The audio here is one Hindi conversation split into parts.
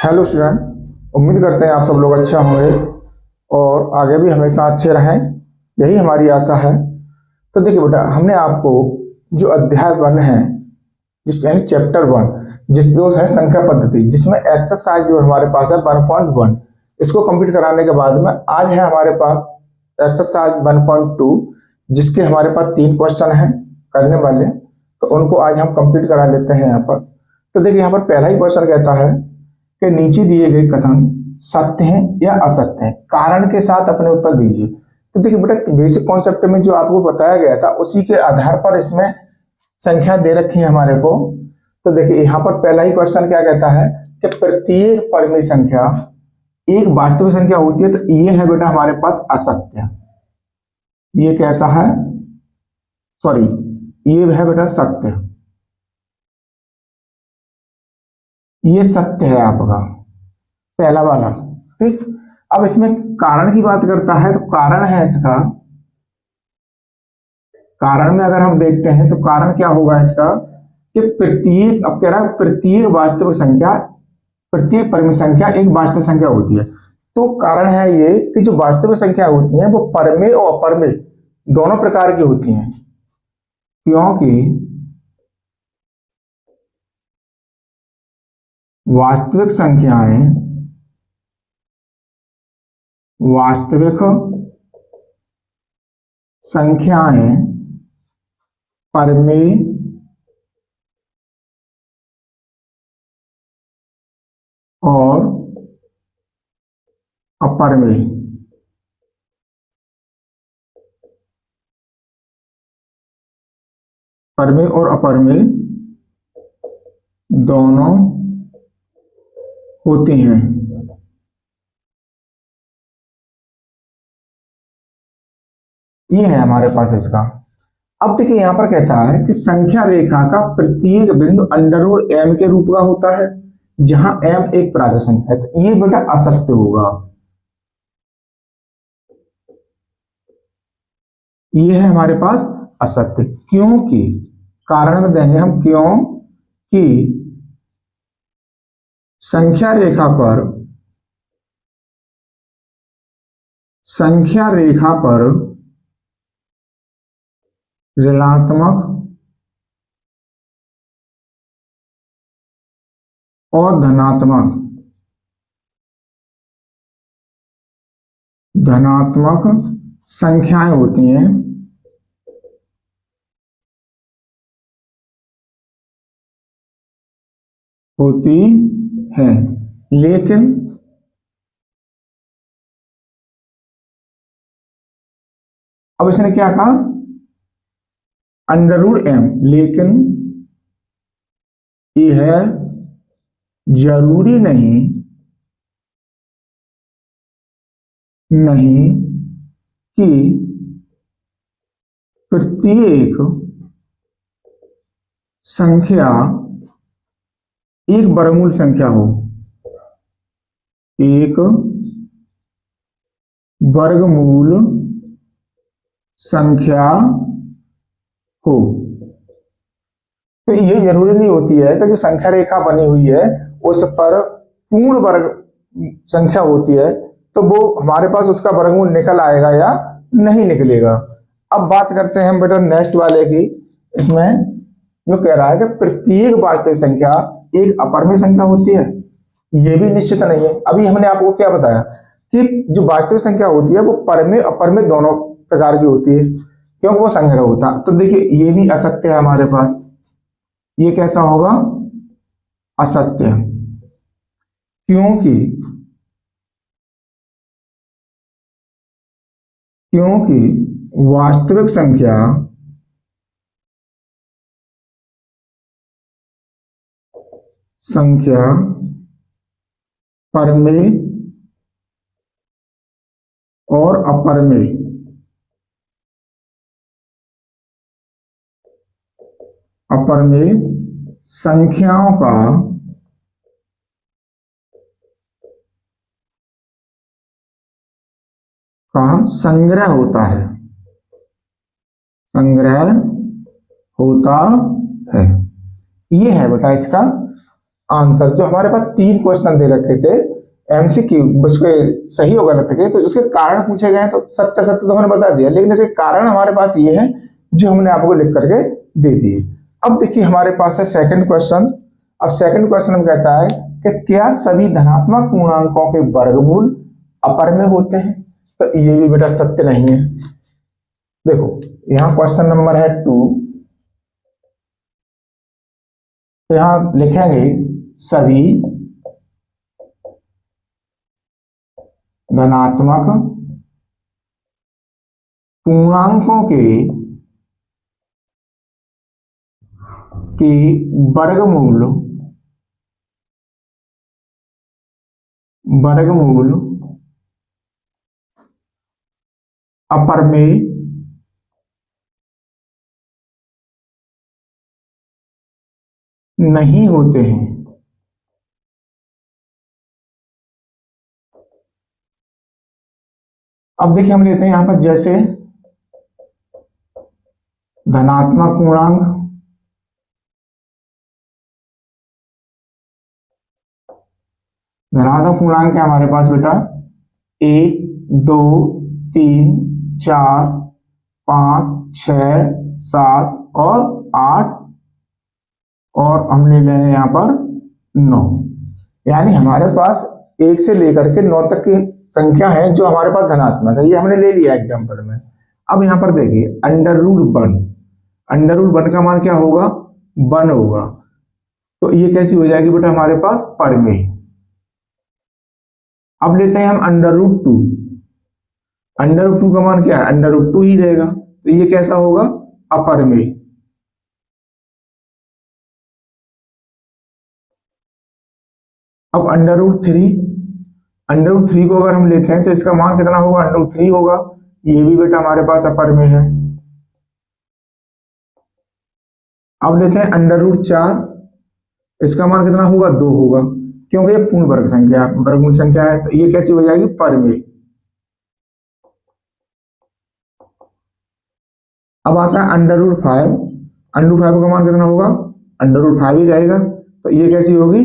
हेलो स्टूडेंट, उम्मीद करते हैं आप सब लोग अच्छे होंगे और आगे भी हमेशा अच्छे रहें, यही हमारी आशा है। तो देखिए बेटा, हमने आपको जो अध्याय 1 है, जिस यानी चैप्टर 1, जिसको है संख्या पद्धति, जिसमें एक्सरसाइज जो हमारे पास है 1.1, इसको कंप्लीट कराने के बाद में आज है हमारे पास एक्सरसाइज 1.2, जिसके हमारे पास 3 क्वेश्चन हैं करने वाले। तो उनको आज हम कंप्लीट करा लेते हैं यहाँ पर। तो देखिए, यहाँ पर पहला ही क्वेश्चन कहता है कि नीचे दिए गए कथन सत्य हैं या असत्य हैं, कारण के साथ अपने उत्तर दीजिए। तो देखिए बेटा, बेसिक कॉन्सेप्ट में जो आपको बताया गया था उसी के आधार पर इसमें संख्या दे रखी है हमारे को। तो देखिए, यहाँ पर पहला ही क्वेश्चन क्या कहता है कि प्रत्येक परिमेय संख्या एक वास्तविक संख्या होती है। तो ये है बेटा हमारे पास असत्य। ये कैसा है? सॉरी, ये है बेटा सत्य। ये सत्य है आपका पहला वाला। ठीक, अब इसमें कारण की बात करता है। तो कारण है इसका, कारण में अगर हम देखते हैं तो कारण क्या होगा इसका कि प्रत्येक, अब कह रहा है प्रत्येक वास्तविक संख्या, प्रत्येक परिमेय संख्या एक वास्तविक संख्या होती है। तो कारण है ये कि जो वास्तविक संख्या होती है वो परिमेय और अपरिमेय दोनों प्रकार की होती हैं, क्योंकि वास्तविक संख्याएं परिमेय और अपरिमेय दोनों होती हैं। ये है हमारे पास इसका। अब देखिए, यहां पर कहता है कि संख्या रेखा का प्रत्येक बिंदु अंडरवुड m के रूप का होता है, जहां m एक प्राकृत संख्या है। तो ये बेटा असत्य होगा। ये है हमारे पास असत्य, क्योंकि कारण में देंगे हम, क्योंकि संख्या रेखा पर ऋणात्मक और धनात्मक संख्याएं होती हैं। लेकिन अब इसने क्या कहा, अंडरवुड m, लेकिन यह है जरूरी नहीं कि प्रत्येक संख्या एक वर्गमूल संख्या हो, एक वर्गमूल संख्या हो। तो ये जरूरी नहीं होती है कि जो संख्या रेखा बनी हुई है उस पर पूर्ण वर्ग संख्या होती है तो वो हमारे पास उसका वर्गमूल निकल आएगा या नहीं निकलेगा। अब बात करते हैं हम बेटा नेक्स्ट वाले की। इसमें जो कह रहा है कि प्रत्येक वास्तविक संख्या एक अपरिमेय संख्या होती है, ये भी निश्चित नहीं है। अभी हमने आपको क्या बताया कि जो वास्तविक संख्या होती है वो परिमेय अपरिमेय दोनों प्रकार की होती है, क्योंकि वो संग्रह होता। तो देखिए, ये भी असत्य है हमारे पास। ये कैसा होगा? असत्य, क्योंकि वास्तविक संख्या परिमेय और अपरिमेय संख्याओं का संग्रह होता है। ये है बेटा इसका आंसर, जो हमारे पास 3 क्वेश्चन दे रखे थे एमसीक्यू, उसके सही और गलत के, तो उसके कारण पूछे गए तो सत्य सत्य तो हमने बता दिया, लेकिन इसके कारण हमारे पास ये है जो हमने आपको लिख करके दे दिए। अब देखिए हमारे पास है सेकंड क्वेश्चन। अब सेकंड क्वेश्चन में कहता है कि क्या सभी धनात्मक पूर्णांकों के वर्गमूल अपर में होते हैं? तो ये भी बेटा सत्य नहीं है। देखो यहां क्वेश्चन नंबर है 2, तो यहां लिखेंगे सभी धनात्मक पूर्णांकों के वर्गमूल अपर में नहीं होते हैं। अब देखिए हम लेते हैं यहां पर जैसे धनात्मक पूर्णांक, धनात्मक पूर्णांक है हमारे पास बेटा 1 2 3 4 5 6 7 और 8 और हमने लेने यहां पर 9, यानी हमारे पास 1 से लेकर के 9 तक की संख्या है जो हमारे पास धनात्मक है, ये हमने ले लिया एग्जाम्पल में। अब यहां पर देखिए अंडर रूट 1, अंडर रूट 1 का मान क्या होगा? 1 होगा, तो ये कैसी हो जाएगी बेटा हमारे पास पर में। अब लेते हैं हम अंडर रूट 2, अंडर रूट 2 का मान क्या है? अंडर रूट 2 ही रहेगा, तो ये कैसा होगा? अपर में। अब अंडर रूट 3, अंडर रूट 3 को अगर हम लेते हैं तो इसका मान कितना होगा? अंडर रूट 3 होगा, ये भी बेटा हमारे पास अपर में है। अब लेते हैं अंडर रूट 4, इसका मान कितना होगा? 2 होगा, क्योंकि ये पूर्ण वर्ग संख्या, वर्गमूल संख्या है, तो ये कैसी हो जाएगी? पर में। अब आता है अंडर रूट 5, अंडर रूट 5 का मान कितना होगा? अंडर रूट 5 ही रहेगा, तो ये कैसी होगी?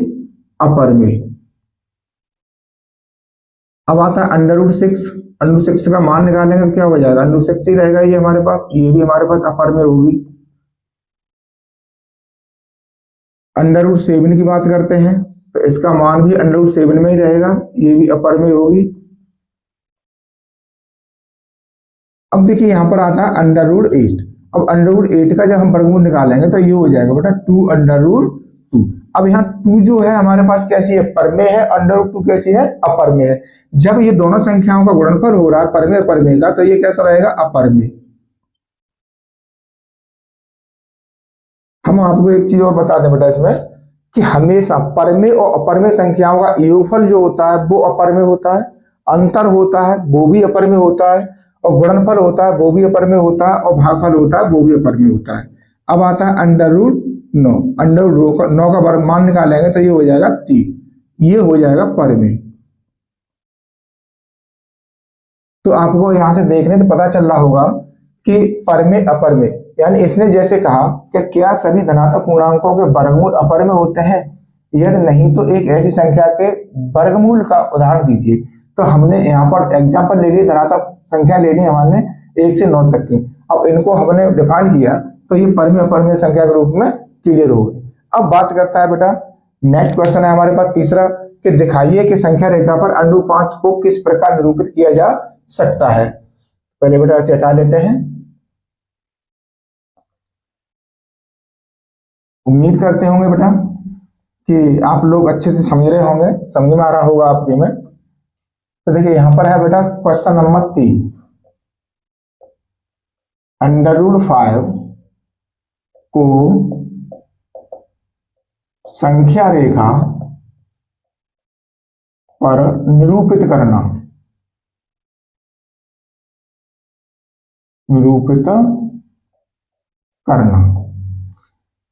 अपर में। अब आता है अंडर रूट 6, अंडर रूट 6 का मान निकालेंगे तो क्या हो जाएगा? अंडर रूट 6 ही रहेगा ये हमारे पास, ये भी हमारे पास अपर में होगी। अंडर रूट 7 की बात करते हैं तो इसका मान भी अंडर रूट 7 में ही रहेगा, ये भी अपर में होगी। अब देखिए यहां पर आता है अंडर रूट 8, अब अंडर रूट 8 का जब हम वर्गमूल निकालेंगे तो ये हो जाएगा बेटा 2 अंडर रूट 2। अब यहाँ 2 जो है हमारे पास कैसी है? पर में है, अंडर रूट 2 कैसी है? अपर में है। जब ये दोनों संख्याओं का गुणनफल हो रहा है पर में अपर में का, तो ये कैसा रहेगा? अपर में। हम आपको एक चीज और बता दें बेटा इसमें कि हमेशा पर में और अपर में संख्याओं का योगफल जो होता है वो अपर में होता है, अंतर होता है वो भी अपर में होता है, और गुणनफल होता है वो भी अपर में होता है, और भागफल होता है वो भी अपर में होता है। अब आता है अंडर रूट 9, अंडर रूट 9 का वर्ग मान निकालेंगे तो ये हो जाएगा 3, ये हो जाएगा पर में। तो आपको यहां से देखने से पता चल रहा होगा कि पर में अपर में, यानी इसने जैसे कहा कि क्या सभी धनात्मक पूर्णांकों के वर्गमूल अपर में होते हैं, यदि नहीं तो एक ऐसी संख्या के वर्गमूल का उदाहरण दीजिए। तो हमने यहाँ पर एग्जांपल ले लिए, धनात्मक संख्या ले ली हमने 1 से 9 तक की। अब इनको हमने डिफाइन किया तो ये पर में अपर में संख्या के रूप में क्लियर हो गई। अब बात करता है बेटा नेक्स्ट क्वेश्चन है हमारे पास तीसरा, कि दिखाइए कि संख्या रेखा पर अंडू 5 को किस प्रकार निरूपित किया जा सकता है। पहले बेटा इसे हटा लेते हैं। उम्मीद करते होंगे बेटा कि आप लोग अच्छे से समझ रहे होंगे, समझ में आ रहा होगा आपके में। तो देखिए यहां पर है बेटा क्वेश्चन नंबर 3, अंडर रूट 5 को संख्या रेखा पर निरूपित करना, निरूपित करना।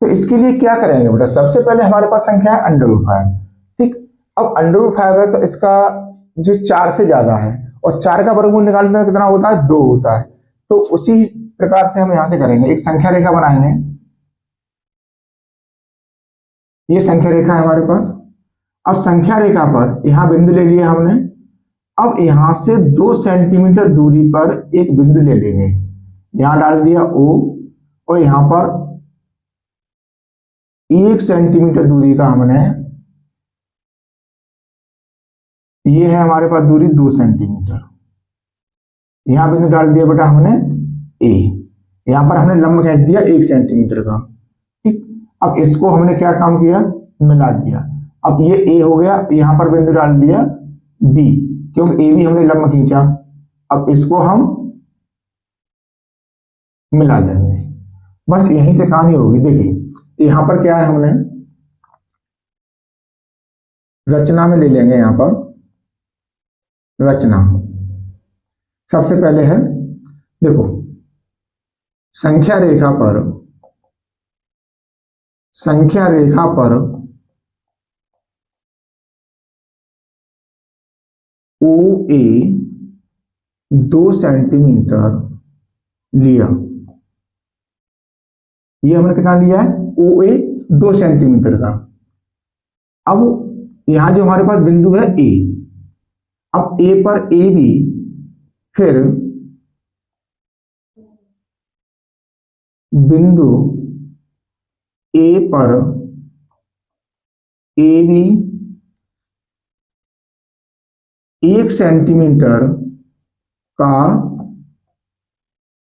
तो इसके लिए क्या करेंगे बेटा? सबसे पहले हमारे पास संख्या है अंडर रूट 5, ठीक। अब अंडर रूट 5 है तो इसका जो 4 से ज्यादा है, और 4 का वर्गमूल निकालना कितना होता है? 2 होता है। तो उसी प्रकार से हम यहां से करेंगे, एक संख्या रेखा बनाएंगे। ये संख्या रेखा है हमारे पास, अब संख्या रेखा पर यहां बिंदु ले लिया हमने। अब यहां से 2 सेंटीमीटर दूरी पर एक बिंदु ले लेंगे, यहां डाल दिया O, और यहां पर 1 सेंटीमीटर दूरी का हमने, ये है हमारे पास दूरी 2 सेंटीमीटर, यहां बिंदु डाल दिया बेटा हमने A। यहां पर हमने लंब खींच दिया 1 सेंटीमीटर का। ठीक, अब इसको हमने क्या काम किया, मिला दिया। अब ये A हो गया, यहां पर बिंदु डाल दिया B, क्योंकि A भी हमने लंब खींचा। अब इसको हम मिला देंगे, बस यहीं से कहानी होगी। देखिए यहां पर क्या है, हमने रचना में ले लेंगे। यहां पर रचना सबसे पहले है, देखो संख्या रेखा पर OA 2 सेंटीमीटर लिया। ये हमने कितना लिया है, OA 2 सेंटीमीटर का। अब यहां जो हमारे पास बिंदु है A, अब A पर AB, फिर बिंदु A पर AB 1 सेंटीमीटर का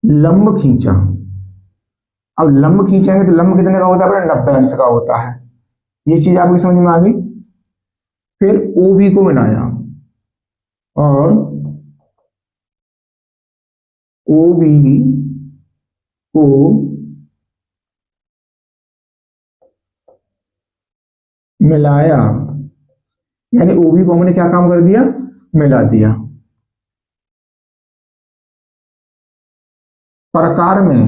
लंब खींचा। अब लंब खींचेंगे तो लंब कितने का होता है, 90 अंश का होता है। ये चीज आपकी समझ में आ गई। फिर OB को मिलाया और OB को मिलाया, यानी OB को हमने क्या काम कर दिया, मिला दिया। प्रकार में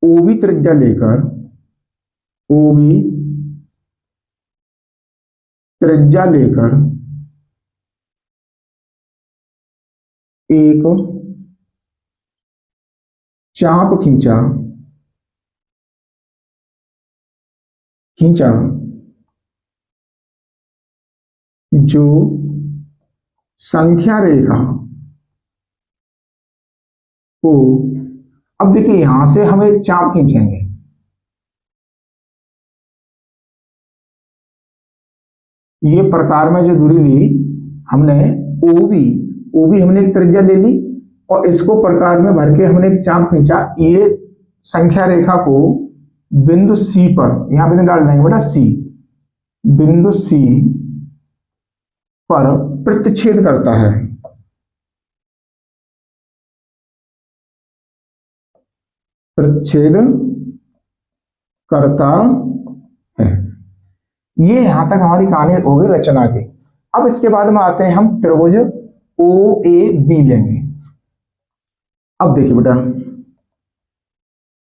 OB त्रिज्या लेकर, OB त्रिज्या लेकर एक चाप खींचा जो संख्या रेखा को, अब देखिए यहां से हम एक चाप खींचेंगे, ये प्रकार में जो दूरी ली हमने OB हमने एक त्रिज्या ले ली और इसको प्रकार में भर के हमने एक चाप खींचा। ये संख्या रेखा को बिंदु C पर, यहां बिंदु डाल देंगे बेटा C, बिंदु C पर प्रतिच्छेद करता है। प्रतिच्छेद करता है। ये यहां तक हमारी कहानी हो गई रचना की। अब इसके बाद में आते हैं हम त्रिभुज OAB लेंगे। अब देखिए बेटा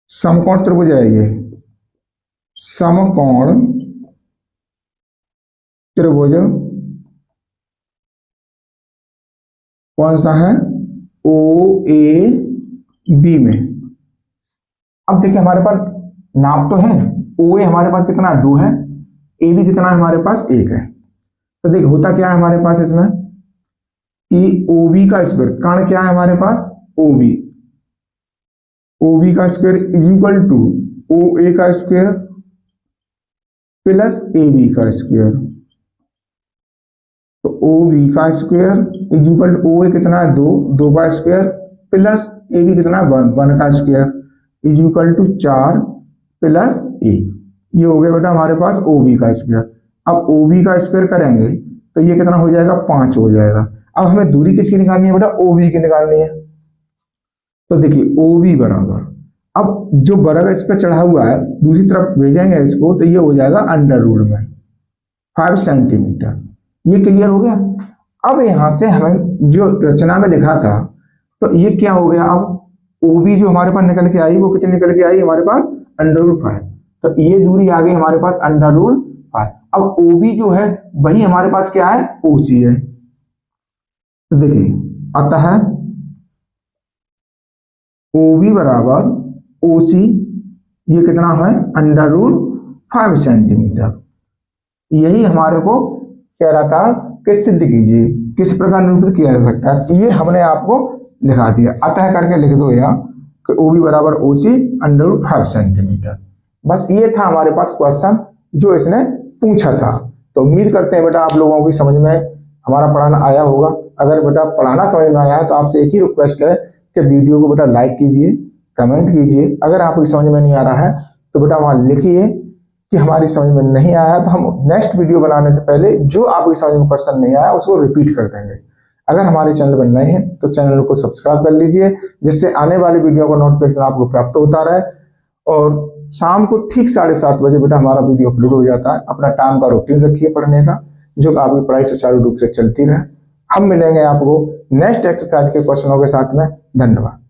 समकोण त्रिभुज है, ये समकोण त्रिभुज कौन सा है, OAB में। अब देखिए हमारे पास नाप तो है, OA हमारे पास कितना है, 2 है, AB कितना है हमारे पास 1 है। तो देखिए होता क्या है हमारे पास इसमें कि OB का स्क्वायर, कर्ण क्या है हमारे पास OB का square is equal to OA का स्क्वायर प्लस AB का स्क्वायर। तो OB का square is equal to OA कितना है 2 का स्क्वायर प्लस AB कितना है 1 का square is equal to 4 plus 1। ये हो गया बेटा हमारे पास OB का स्क्वायर। अब OB का स्क्वायर करेंगे तो ये कितना हो जाएगा, 5 हो जाएगा। अब हमें दूरी किसकी निकालनी है बेटा, OB की निकालनी है। तो देखिए OB बराबर, अब जो वर्ग इस पर चढ़ा हुआ है दूसरी तरफ भेजेंगे इसको, तो ये हो जाएगा अंडर रूट में 5 सेंटीमीटर। ये क्लियर हो गया। अब यहां से हमें जो रचना में लिखा था, तो ये क्या हो गया, अब OB जो हमारे पास निकल के आई वो कितनी निकल के आई हमारे पास, अंडर रूट 5। तो ये दूरी आ गई हमारे पास अंडर रूट 5। अब OB जो है वही हमारे पास क्या है, OC है। तो देखिए अतः OB बराबर OC, ये कितना है √5 सेंटीमीटर। यही हमारे को कह रहा था कि सिद्ध कीजिए किस प्रकार निरूपित किया जा सकता है, ये हमने आपको लिखा दिया। अतः करके लिख दो या कि OB बराबर OC √5 सेंटीमीटर। बस ये था हमारे पास क्वेश्चन जो इसने पूछा था। तो उम्मीद करते हैं बेटा आप लोगों की समझ में हमारा पढ़ाना आया होगा। अगर बेटा पढ़ाना समझ में आया है तो आपसे एक ही रिक्वेस्ट है कि वीडियो को बेटा लाइक कीजिए, कमेंट कीजिए। अगर आपको समझ में नहीं आ रहा है तो बेटा वहां लिखिए कि हमारी समझ में नहीं आया, तो हम नेक्स्ट वीडियो बनाने से पहले जो आपकी समझ में क्वेश्चन नहीं आया उसको रिपीट कर देंगे। अगर हमारे चैनल पर नए हैं तो चैनल को सब्सक्राइब कर लीजिए, जिससे आने वाली वीडियो का नोटिफिकेशन आपको प्राप्त होता रहे। और शाम को ठीक 7:30 बजे बेटा हमारा वीडियो अपलोड हो जाता है। अपना टाइम का रूटीन रखिए पढ़ने का, जो आपकी पढ़ाई सुचारू रूप से चलती रहे। हम मिलेंगे आपको नेक्स्ट एक्सरसाइज के क्वेश्चनों के साथ में। धन्यवाद।